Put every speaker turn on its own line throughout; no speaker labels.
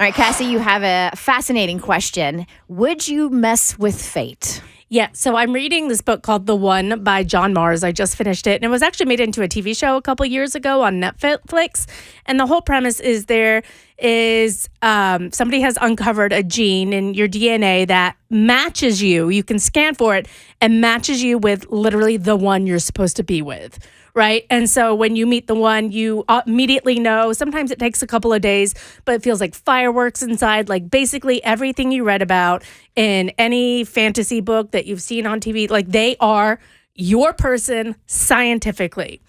All right, Cassie, you have a fascinating question. Would you mess with fate?
Yeah, so I'm reading this book called The One by John Mars. I just finished it, and it was actually made into a TV show a couple years ago on Netflix. And the whole premise is there is somebody has uncovered a gene in your DNA that matches you. You can scan for it and matches you with literally the one you're supposed to be with. Right. And so when you meet the one, you immediately know. Sometimes it takes a couple of days, but it feels like fireworks inside. Like basically everything you read about in any fantasy book that you've seen on TV, like they are your person scientifically.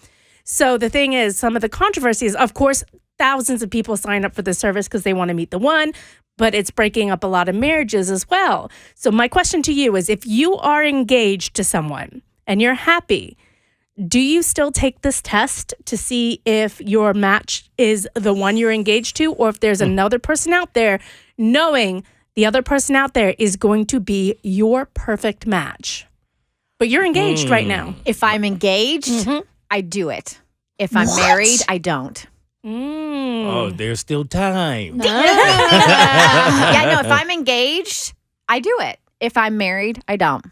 So the thing is, some of the controversies, of course, thousands of people sign up for this service because they want to meet the one, but it's breaking up a lot of marriages as well. So my question to you is, if you are engaged to someone and you're happy, do you still take this test to see if your match is the one you're engaged to, or if there's another person out there, knowing the other person out there is going to be your perfect match? But you're engaged right now.
If I'm engaged, I do it. If I'm married, I don't.
Oh, there's still time.
Yeah, no, if I'm engaged, I do it. If I'm married, I don't.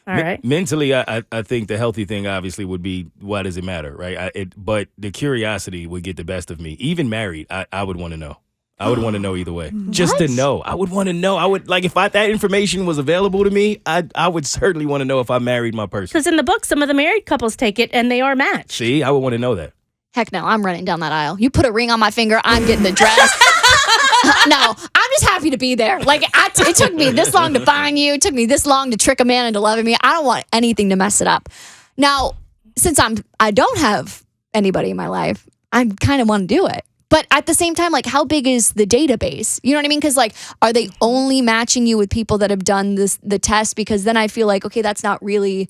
All right.
Mentally, I think the healthy thing obviously would be, why does it matter, right? But the curiosity would get the best of me. Even married, I would want to know. I would want to know either way. Just to know. I would want to know. I would, like, if that information was available to me, I would certainly want to know if I married my person.
Because in the book, some of the married couples take it and they are matched.
See, I would want to know that.
Heck no, I'm running down that aisle. You put a ring on my finger, I'm getting the dress. No, I'm just happy to be there. Like, it took me this long to find you. It took me this long to trick a man into loving me. I don't want anything to mess it up. Now, since I don't have anybody in my life, I kind of want to do it. But at the same time, like, how big is the database? You know what I mean? Because, like, are they only matching you with people that have done the test? Because then I feel like, okay, that's not really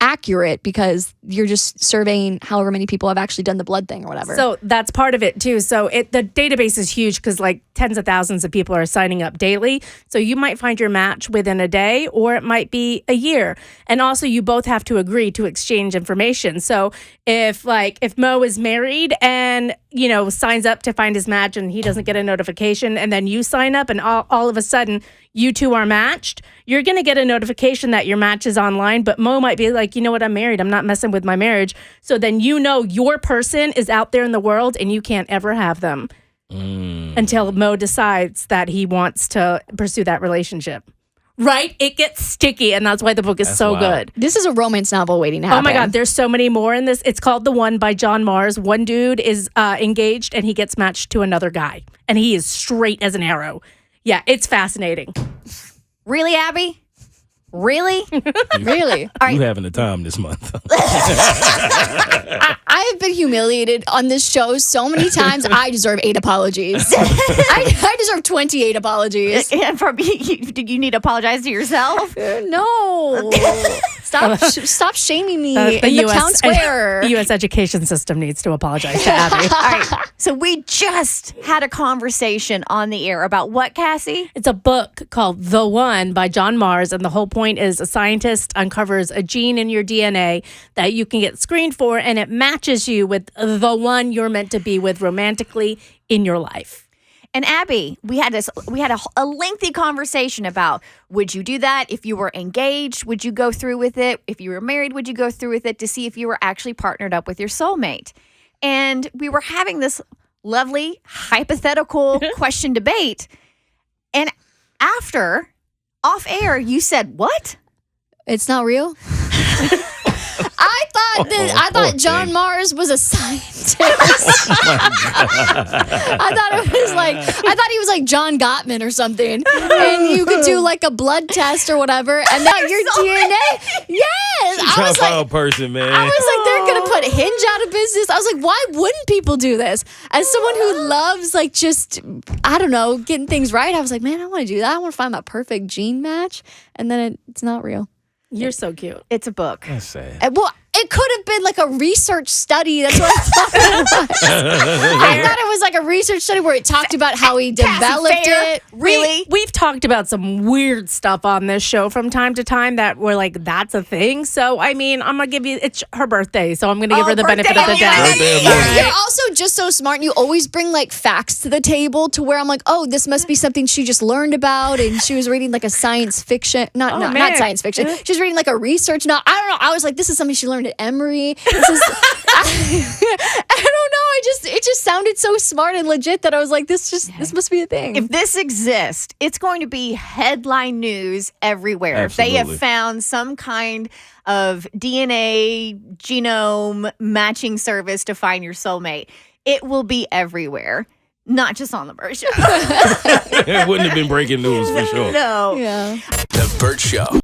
accurate because you're just surveying however many people have actually done the blood thing or whatever.
So that's part of it too. So the database is huge because like tens of thousands of people are signing up daily. So you might find your match within a day or it might be a year. And also you both have to agree to exchange information. So if Mo is married and, you know, signs up to find his match and he doesn't get a notification and then you sign up and all of a sudden you two are matched, you're going to get a notification that your match is online. But Mo might be like, you know what, I'm married. I'm not messing with my marriage. So then you know your person is out there in the world and you can't ever have them until Mo decides that he wants to pursue that relationship. Right? It gets sticky, and that's why the book is so good.
This is a romance novel waiting to happen.
Oh my God, there's so many more in this. It's called The One by John Mars. One dude is engaged and he gets matched to another guy, and he is straight as an arrow. Yeah, it's fascinating.
Really, Abby? Really?
Really?
All right. You having a time this month.
I have been humiliated on this show so many times. I deserve 8 apologies. I deserve 28 apologies.
And did you need to apologize to yourself?
No. Stop shaming me in the town square.
The U.S. education system needs to apologize to Abby.
All right. So we just had a conversation on the air about what, Cassie?
It's a book called The One by John Mars, and the whole point is a scientist uncovers a gene in your DNA that you can get screened for, and it matches you with the one you're meant to be with romantically in your life.
And Abby, we had a lengthy conversation about, would you do that if you were engaged? Would you go through with it? If you were married, would you go through with it to see if you were actually partnered up with your soulmate? And we were having this lovely hypothetical question debate. And after, off air, you said, what?
It's not real? I thought John Mars was a scientist. I thought he was like John Gottman or something. And you could do like a blood test or whatever, and then your DNA. Yes,
I was like, person, man.
I was like, they're gonna put Hinge out of business. I was like, why wouldn't people do this? As someone who loves like just, I don't know, getting things right, I was like, man, I want to do that. I want to find my perfect gene match, and then it's not real.
You're so cute.
It's a book.
That's sad.
Well, it could have been like a research study. That's what I thought it was. I thought it was like a research study where it talked about how he developed it.
Really?
We've talked about some weird stuff on this show from time to time that we're like, that's a thing. So, I mean, I'm going to give you, it's her birthday, so I'm going to give her the benefit of the doubt.
Birthday of Mary.
You're also just so smart, and you always bring like facts to the table to where I'm like, oh, this must be something she just learned about, and she was reading like a science fiction, not science fiction. She was reading like a research. I don't know. I was like, this is something she learned at Emory. This is, I don't know. It just sounded so smart and legit that I was like, this must be a thing.
If this exists, it's going to be headline news everywhere.
Absolutely.
If they have found some kind of DNA genome matching service to find your soulmate, it will be everywhere, not just on the Bert Show.
It wouldn't have been breaking news for sure.
No.
Yeah.
The Bert Show.